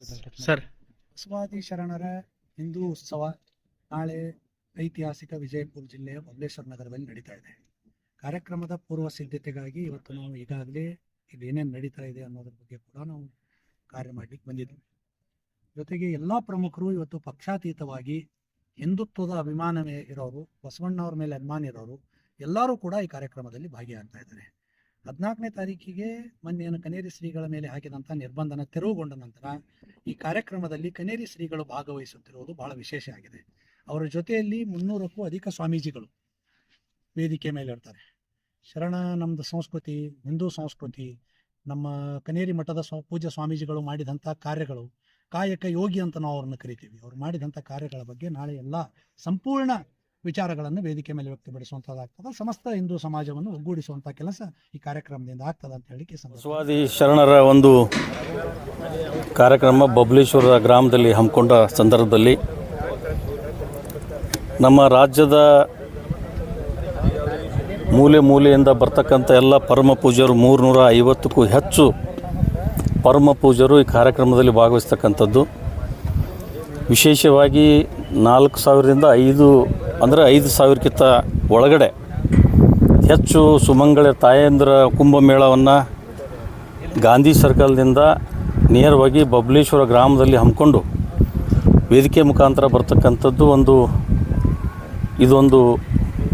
Sir, ಬಸವಾದಿ ಶರಣರ ಹಿಂದೂ ಉತ್ಸವ ನಾಳೆ ಐತಿಹಾಸಿಕ ವಿಜಯಪುರ ಜಿಲ್ಲೆಯ ಬಬಲೇಶ್ವರ ನಗರದಲ್ಲಿ ನಡೀತಾ ಇದೆ. ಕಾರ್ಯಕ್ರಮದ ಪೂರ್ವ ಸಿದ್ಧತೆಗಾಗಿ ಇವತ್ತು ನಾವು ಈಗಾಗಲೇ ಇದೇನೇನು ನಡೀತಾ ಇದೆ ಅನ್ನೋದ್ರ ಬಗ್ಗೆ ಕೂಡ ನಾವು ಕಾರ್ಯ ಮಾಡಲಿಕ್ಕೆ ಬಂದಿದ್ದೀವಿ. ಜೊತೆಗೆ ಎಲ್ಲ ಪ್ರಮುಖರು ಇವತ್ತು ಪಕ್ಷಾತೀತವಾಗಿ ಹಿಂದುತ್ವದ ಅಭಿಮಾನವೇ ಇರೋರು, ಬಸವಣ್ಣವ್ರ ಮೇಲೆ ಅಭಿಮಾನ ಇರೋರು ಎಲ್ಲರೂ ಕೂಡ ಈ ಕಾರ್ಯಕ್ರಮದಲ್ಲಿ ಭಾಗಿಯಾಗ್ತಾ ಇದ್ದಾರೆ. 14ನೇ ತಾರೀಕಿಗೆ ಮೊನ್ನೆ ಕನೇರಿ ಶ್ರೀಗಳ ಮೇಲೆ ಹಾಕಿದಂಥ ನಿರ್ಬಂಧನ ತೆರವುಗೊಂಡ ನಂತರ ಈ ಕಾರ್ಯಕ್ರಮದಲ್ಲಿ ಕನೇರಿ ಶ್ರೀಗಳು ಭಾಗವಹಿಸುತ್ತಿರುವುದು ಬಹಳ ವಿಶೇಷ ಆಗಿದೆ. ಅವರ ಜೊತೆಯಲ್ಲಿ 300ಕ್ಕೂ ಅಧಿಕ ಸ್ವಾಮೀಜಿಗಳು ವೇದಿಕೆ ಮೇಲೆ ಇರ್ತಾರೆ. ಶರಣ ನಮ್ಮದು ಸಂಸ್ಕೃತಿ, ಹಿಂದೂ ಸಂಸ್ಕೃತಿ, ನಮ್ಮ ಕನೇರಿ ಮಠದ ಪೂಜ್ಯ ಸ್ವಾಮೀಜಿಗಳು ಮಾಡಿದಂಥ ಕಾರ್ಯಗಳು, ಕಾಯಕ ಯೋಗಿ ಅಂತ ನಾವು ಅವ್ರನ್ನ ಕರಿತೀವಿ. ಅವ್ರು ಮಾಡಿದಂಥ ಕಾರ್ಯಗಳ ಬಗ್ಗೆ ನಾಳೆ ಎಲ್ಲ ಸಂಪೂರ್ಣ ವಿಚಾರಗಳನ್ನು ವೇದಿಕೆ ಮೇಲೆ ವ್ಯಕ್ತಪಡಿಸುವಂಥದ್ದಾಗ್ತದೆ. ಸಮಸ್ತ ಹಿಂದೂ ಸಮಾಜವನ್ನು ಒಗ್ಗೂಡಿಸುವಂಥ ಕೆಲಸ ಈ ಕಾರ್ಯಕ್ರಮದಿಂದ ಆಗ್ತದೆ ಅಂತ ಹೇಳಿಕೆ ಬಸವಾದಿ ಶರಣರ ಒಂದು ಕಾರ್ಯಕ್ರಮ ಬಬಲೇಶ್ವರ ಗ್ರಾಮದಲ್ಲಿ ಹಮ್ಮಿಕೊಂಡ ಸಂದರ್ಭದಲ್ಲಿ ನಮ್ಮ ರಾಜ್ಯದ ಮೂಲೆ ಮೂಲೆಯಿಂದ ಬರ್ತಕ್ಕಂಥ ಎಲ್ಲ ಪರಮ ಪೂಜ್ಯರು 350ಕ್ಕೂ ಹೆಚ್ಚು ಪರಮ ಪೂಜ್ಯರು ಈ ಕಾರ್ಯಕ್ರಮದಲ್ಲಿ ಭಾಗವಹಿಸ್ತಕ್ಕಂಥದ್ದು. ವಿಶೇಷವಾಗಿ 4,000ರಿಂದ 5,000ಕ್ಕಿಂತ ಒಳಗಡೆ ಹೆಚ್ಚು ಸುಮಂಗಳ ತಾಯಂದಿರ ಕುಂಭಮೇಳವನ್ನು ಗಾಂಧಿ ಸರ್ಕಲ್ನಿಂದ ನೇರವಾಗಿ ಬಬಲೇಶ್ವರ ಗ್ರಾಮದಲ್ಲಿ ಹಮ್ಮಿಕೊಂಡು ವೇದಿಕೆ ಮುಖಾಂತರ ಬರ್ತಕ್ಕಂಥದ್ದು ಇದೊಂದು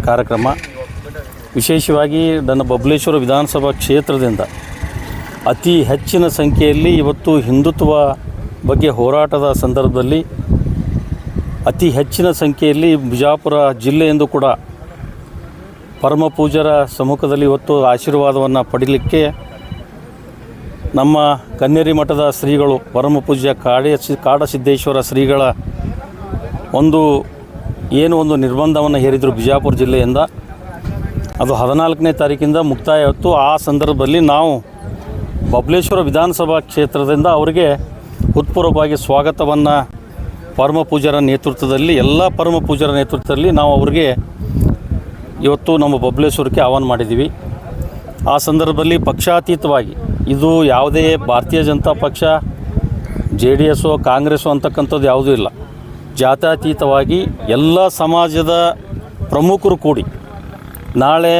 ಕಾರ್ಯಕ್ರಮ. ವಿಶೇಷವಾಗಿ ನನ್ನ ಬಬಲೇಶ್ವರ ವಿಧಾನಸಭಾ ಕ್ಷೇತ್ರದಿಂದ ಅತಿ ಹೆಚ್ಚಿನ ಸಂಖ್ಯೆಯಲ್ಲಿ ಇವತ್ತು ಹಿಂದುತ್ವ ಬಗ್ಗೆ ಹೋರಾಟದ ಸಂದರ್ಭದಲ್ಲಿ ಅತಿ ಹೆಚ್ಚಿನ ಸಂಖ್ಯೆಯಲ್ಲಿ ಬಿಜಾಪುರ ಜಿಲ್ಲೆಯಿಂದ ಕೂಡ ಪರಮ ಪೂಜ್ಯರ ಸಮ್ಮುಖದಲ್ಲಿ ಇವತ್ತು ಆಶೀರ್ವಾದವನ್ನು ಪಡೀಲಿಕ್ಕೆ ನಮ್ಮ ಕನ್ನೇರಿ ಮಠದ ಶ್ರೀಗಳು ಪರಮ ಪೂಜ್ಯ ಕಾಡಸಿದ್ದೇಶ್ವರ ಶ್ರೀಗಳ ಒಂದು ನಿರ್ಬಂಧವನ್ನು ಹೇರಿದರು ಬಿಜಾಪುರ ಜಿಲ್ಲೆಯಿಂದ. ಅದು 14ನೇ ತಾರೀಕಿಂದ ಮುಕ್ತಾಯ ಆಯಿತು. ಆ ಸಂದರ್ಭದಲ್ಲಿ ನಾವು ಬಬಲೇಶ್ವರ ವಿಧಾನಸಭಾ ಕ್ಷೇತ್ರದಿಂದ ಅವರಿಗೆ ಹೃತ್ಪೂರ್ವಕವಾಗಿ ಸ್ವಾಗತವನ್ನು ಪರಮ ಪೂಜ್ಯರ ನೇತೃತ್ವದಲ್ಲಿ ಎಲ್ಲ ಪರಮ ಪೂಜ್ಯರ ನೇತೃತ್ವದಲ್ಲಿ ನಾವು ಅವರಿಗೆ ಇವತ್ತು ನಮ್ಮ ಬಬಲೇಶ್ವರಕ್ಕೆ ಆಹ್ವಾನ ಮಾಡಿದ್ದೀವಿ. ಆ ಸಂದರ್ಭದಲ್ಲಿ ಪಕ್ಷಾತೀತವಾಗಿ ಇದು ಯಾವುದೇ ಭಾರತೀಯ ಜನತಾ ಪಕ್ಷ, JDS, ಕಾಂಗ್ರೆಸ್ಸು ಅಂತಕ್ಕಂಥದ್ದು ಯಾವುದೂ ಇಲ್ಲ. ಜಾತ್ಯತೀತವಾಗಿ ಎಲ್ಲ ಸಮಾಜದ ಪ್ರಮುಖರು ಕೂಡಿ ನಾಳೆ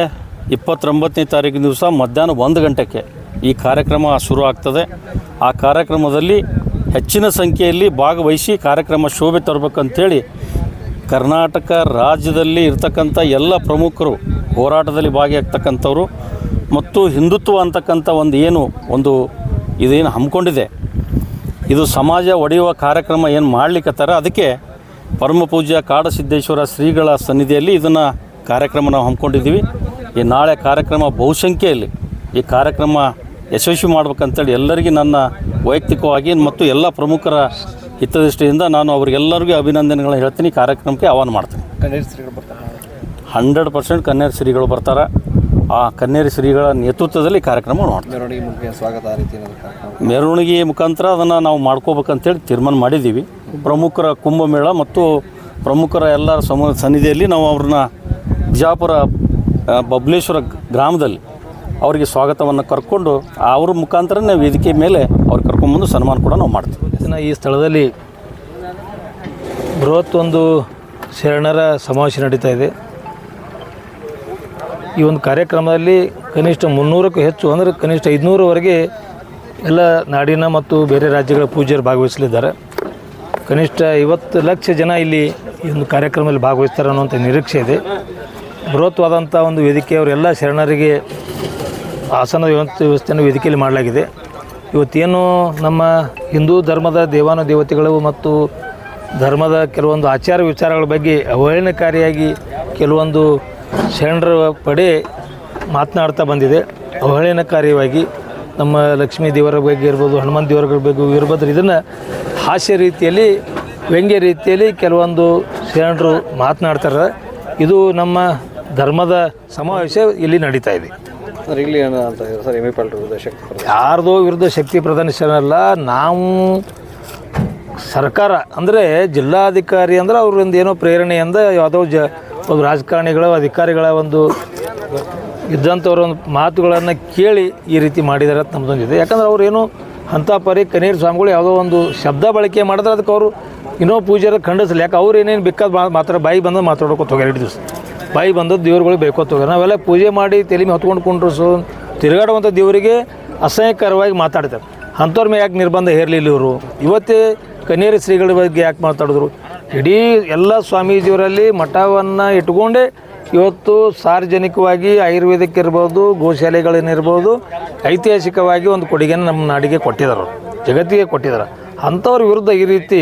29ನೇ ತಾರೀಕಿನ ದಿವಸ ಮಧ್ಯಾಹ್ನ 1 ಗಂಟೆಗೆ ಈ ಕಾರ್ಯಕ್ರಮ ಶುರು ಆಗ್ತದೆ. ಆ ಕಾರ್ಯಕ್ರಮದಲ್ಲಿ ಹೆಚ್ಚಿನ ಸಂಖ್ಯೆಯಲ್ಲಿ ಭಾಗವಹಿಸಿ ಕಾರ್ಯಕ್ರಮ ಶೋಭೆ ತರಬೇಕಂತೇಳಿ ಕರ್ನಾಟಕ ರಾಜ್ಯದಲ್ಲಿ ಇರ್ತಕ್ಕಂಥ ಎಲ್ಲ ಪ್ರಮುಖರು ಹೋರಾಟದಲ್ಲಿ ಭಾಗಿಯಾಗ್ತಕ್ಕಂಥವ್ರು ಮತ್ತು ಹಿಂದುತ್ವ ಅಂತಕ್ಕಂಥ ಇದೇನು ಹಮ್ಮಿಕೊಂಡಿದೆ, ಇದು ಸಮಾಜ ಒಡೆಯುವ ಕಾರ್ಯಕ್ರಮ ಏನು ಮಾಡಲಿಕ್ಕತ್ತಾರ, ಅದಕ್ಕೆ ಪರಮ ಪೂಜ್ಯ ಕಾಡಸಿದ್ದೇಶ್ವರ ಶ್ರೀಗಳ ಸನ್ನಿಧಿಯಲ್ಲಿ ಇದನ್ನು ಕಾರ್ಯಕ್ರಮ ನಾವು ಹಮ್ಮಿಕೊಂಡಿದ್ದೀವಿ. ಈ ನಾಳೆ ಕಾರ್ಯಕ್ರಮ ಬಹುಸಂಖ್ಯೆಯಲ್ಲಿ ಈ ಕಾರ್ಯಕ್ರಮ ಯಶಸ್ವಿ ಮಾಡ್ಬೇಕಂತೇಳಿ ಎಲ್ಲರಿಗೂ ನನ್ನ ವೈಯಕ್ತಿಕವಾಗಿ ಮತ್ತು ಎಲ್ಲ ಪ್ರಮುಖರ ಹಿತದೃಷ್ಟಿಯಿಂದ ನಾನು ಅವರಿಗೆಲ್ಲರಿಗೂ ಅಭಿನಂದನೆಗಳನ್ನ ಹೇಳ್ತೀನಿ. ಕಾರ್ಯಕ್ರಮಕ್ಕೆ ಆಹ್ವಾನ ಮಾಡ್ತೀನಿ. 100% ಕನ್ನೇರಿ ಶ್ರೀಗಳು ಬರ್ತಾರೆ. ಆ ಕನ್ನೇರಿ ಶ್ರೀಗಳ ನೇತೃತ್ವದಲ್ಲಿ ಕಾರ್ಯಕ್ರಮ ಮಾಡ್ತೀವಿ. ಮೆರವಣಿಗೆ ಮುಖಾಂತರ ಅದನ್ನು ನಾವು ಮಾಡ್ಕೋಬೇಕಂತೇಳಿ ತೀರ್ಮಾನ ಮಾಡಿದ್ದೀವಿ. ಪ್ರಮುಖರ ಕುಂಭಮೇಳ ಮತ್ತು ಪ್ರಮುಖರ ಎಲ್ಲರ ಸನ್ನಿಧಿಯಲ್ಲಿ ನಾವು ಅವ್ರನ್ನ ಬಿಜಾಪುರ ಬಬಲೇಶ್ವರ ಗ್ರಾಮದಲ್ಲಿ ಅವರಿಗೆ ಸ್ವಾಗತವನ್ನು ಕರ್ಕೊಂಡು ಅವ್ರ ಮುಖಾಂತರನೇ ವೇದಿಕೆ ಮೇಲೆ ಅವ್ರು ಕರ್ಕೊಂಡ್ಬಂದು ಸನ್ಮಾನ ಕೂಡ ನಾವು ಮಾಡ್ತೀವಿ. ಈ ಸ್ಥಳದಲ್ಲಿ ಬೃಹತ್ ಒಂದು ಶರಣರ ಸಮಾವೇಶ ನಡೀತಾ ಇದೆ. ಈ ಒಂದು ಕಾರ್ಯಕ್ರಮದಲ್ಲಿ ಕನಿಷ್ಠ 300ಕ್ಕೂ ಹೆಚ್ಚು, ಅಂದರೆ ಕನಿಷ್ಠ 500ವರೆಗೆ ಎಲ್ಲ ನಾಡಿನ ಮತ್ತು ಬೇರೆ ರಾಜ್ಯಗಳ ಪೂಜ್ಯರು ಭಾಗವಹಿಸಲಿದ್ದಾರೆ. ಕನಿಷ್ಠ 50 ಲಕ್ಷ ಜನ ಇಲ್ಲಿ ಈ ಒಂದು ಕಾರ್ಯಕ್ರಮದಲ್ಲಿ ಭಾಗವಹಿಸ್ತಾರೆ ಅನ್ನುವಂಥ ನಿರೀಕ್ಷೆ ಇದೆ. ಬೃಹತ್ವಾದಂಥ ಒಂದು ವೇದಿಕೆ ಅವರೆಲ್ಲ ಶರಣರಿಗೆ ಆಸನ ವ್ಯವಸ್ಥೆಯನ್ನು ವೇದಿಕೆಯಲ್ಲಿ ಮಾಡಲಾಗಿದೆ. ಇವತ್ತೇನು ನಮ್ಮ ಹಿಂದೂ ಧರ್ಮದ ದೇವಾನುದೇವತೆಗಳು ಮತ್ತು ಧರ್ಮದ ಕೆಲವೊಂದು ಆಚಾರ ವಿಚಾರಗಳ ಬಗ್ಗೆ ಅವಹೇಳನಕಾರಿಯಾಗಿ ಕೆಲವೊಂದು ಶರಣರ ಪಡೆ ಮಾತನಾಡ್ತಾ ಬಂದಿದೆ. ಅವಹೇಳನಕಾರಿಯಾಗಿ ನಮ್ಮ ಲಕ್ಷ್ಮೀ ದೇವರ ಬಗ್ಗೆ ಇರ್ಬೋದು, ಹನುಮಂತ ದೇವರ ಬಗ್ಗೆ ಇರ್ಬೋದು, ಇದನ್ನು ಹಾಸ್ಯ ರೀತಿಯಲ್ಲಿ, ವ್ಯಂಗ್ಯ ರೀತಿಯಲ್ಲಿ ಕೆಲವೊಂದು ಶರಣರು ಮಾತನಾಡ್ತಾರೆ. ಇದು ನಮ್ಮ ಧರ್ಮದ ಸಮಾವೇಶ ಇಲ್ಲಿ ನಡೀತಾ ಇದೆ. ಇಲ್ಲಿ ಏನಂತ ಸರ್, ವಿರುದ್ಧ ಶಕ್ತಿ ಯಾರ್ದೋ ವಿರುದ್ಧ ಶಕ್ತಿ ಪ್ರದರ್ಶನ, ನಾವು ಸರ್ಕಾರ ಅಂದರೆ ಜಿಲ್ಲಾಧಿಕಾರಿ ಅಂದರೆ ಅವರಿಂದ ಏನೋ ಪ್ರೇರಣೆಯಿಂದ ಯಾವುದೋ ಒಂದು ರಾಜಕಾರಣಿಗಳ ಅಧಿಕಾರಿಗಳ ಇದ್ದಂಥವ್ರ ಒಂದು ಮಾತುಗಳನ್ನು ಕೇಳಿ ಈ ರೀತಿ ಮಾಡಿದ್ದಾರೆ ಅಂತ ನಮ್ಮದೊಂದಿದೆ. ಯಾಕಂದ್ರೆ ಅವರೇನು ಅಂಥ ಪರಿ ಕನೇರಿ ಸ್ವಾಮಿಗಳು ಯಾವುದೋ ಒಂದು ಶಬ್ದ ಬಳಕೆ ಮಾಡಿದ್ರೆ ಅದಕ್ಕೆ ಅವರು ಇನ್ನೂ ಪೂಜಾರ ಖಂಡಿಸಲಿ. ಯಾಕೆ ಅವ್ರು ಏನೇನು ಬೇಕಾದ ಮಾತ್ರ ಬಾಯಿ ಬಂದು ಮಾತಾಡ್ಕೊತ ಹೋಗ್ಯಾರ 2 ದಿವಸ. ಬಾಯಿ ಬಂದದ್ದು ದೇವ್ರುಗಳು ಬೇಕೋತ ಹೋಗ್ಯಾರ. ನಾವೆಲ್ಲ ಪೂಜೆ ಮಾಡಿ ತಲೆ ಮೇಲೆ ಹೊತ್ಕೊಂಡು ಕುಂಡ್ರಸು ತಿರುಗಾಡುವಂಥ ದೇವರಿಗೆ ಅಸಹ್ಯಕರವಾಗಿ ಮಾತಾಡ್ತಾರೆ. ಅಂಥವ್ರ ಮೇಲೆ ಯಾಕೆ ನಿರ್ಬಂಧ ಹೇರಲಿಲ್ಲ ಇವರು? ಇವತ್ತೇ ಕನೇರಿ ಶ್ರೀಗಳ ಬಗ್ಗೆ ಯಾಕೆ ಮಾತಾಡಿದ್ರು? ಇಡೀ ಎಲ್ಲ ಸ್ವಾಮೀಜಿಯವರಲ್ಲಿ ಮಠವನ್ನು ಇಟ್ಕೊಂಡೇ ಇವತ್ತು ಸಾರ್ವಜನಿಕವಾಗಿ ಆಯುರ್ವೇದಕ್ಕೆ ಇರ್ಬೋದು, ಗೋಶಾಲೆಗಳನ್ನಿರ್ಬೋದು, ಐತಿಹಾಸಿಕವಾಗಿ ಒಂದು ಕೊಡುಗೆಯನ್ನು ನಮ್ಮ ನಾಡಿಗೆ ಕೊಟ್ಟಿದ್ದಾರೆ, ಜಗತ್ತಿಗೆ ಕೊಟ್ಟಿದ್ದಾರೆ. ಅಂಥವ್ರ ವಿರುದ್ಧ ಈ ರೀತಿ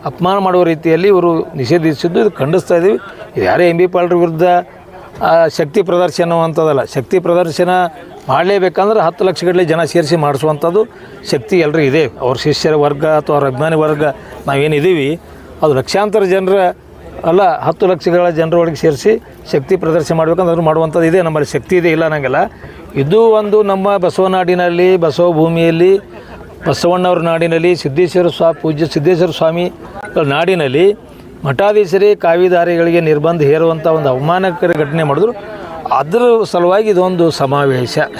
ಅಪಮಾನ ಮಾಡುವ ರೀತಿಯಲ್ಲಿ ಇವರು ನಿಷೇಧಿಸಿದ್ದು ಇದು ಖಂಡಿಸ್ತಾ ಇದ್ದೀವಿ. ಇದು ಯಾರೇ ಎಂ ಬಿ ಪಾಲ್ರ ವಿರುದ್ಧ ಶಕ್ತಿ ಪ್ರದರ್ಶನ ಅಂತದಲ್ಲ. ಶಕ್ತಿ ಪ್ರದರ್ಶನ ಮಾಡಲೇಬೇಕಂದ್ರೆ 10 ಲಕ್ಷಗಟ್ಟಲೆ ಜನ ಸೇರಿಸಿ ಮಾಡಿಸುವಂಥದ್ದು ಶಕ್ತಿ ಎಲ್ಲರೂ ಇದೆ. ಅವ್ರ ಶಿಷ್ಯರ ವರ್ಗ ಅಥವಾ ಅವ್ರ ಅಭಿಮಾನಿ ವರ್ಗ ನಾವೇನಿದ್ದೀವಿ ಅದು ಲಕ್ಷಾಂತರ ಜನರ ಅಲ್ಲ 10 ಲಕ್ಷಗಳ ಜನರೊಳಗೆ ಸೇರಿಸಿ ಶಕ್ತಿ ಪ್ರದರ್ಶನ ಮಾಡ್ಬೇಕಂದ್ರೆ ಅದು ಮಾಡುವಂಥದ್ದು ಇದೆ. ನಮ್ಮಲ್ಲಿ ಶಕ್ತಿ ಇದೆ, ಇಲ್ಲ ಅನ್ನಂಗಿಲ್ಲ. ಇದು ಒಂದು ನಮ್ಮ ಬಸವನಾಡಿನಲ್ಲಿ, ಬಸವ ಭೂಮಿಯಲ್ಲಿ, ಬಸವಣ್ಣವ್ರ ನಾಡಿನಲ್ಲಿ, ಪೂಜ್ಯ ಸಿದ್ದೇಶ್ವರ ಸ್ವಾಮಿ ನಾಡಿನಲ್ಲಿ ಮಠಾಧೀಶರೇ ಕಾವಿದಾರಿಗಳಿಗೆ ನಿರ್ಬಂಧ ಹೇರುವಂಥ ಒಂದು ಅವಮಾನಕರ ಘಟನೆ ಮಾಡಿದ್ರು. ಅದರ ಸಲುವಾಗಿ ಇದೊಂದು ಸಮಾವೇಶ ಅಷ್ಟೇ.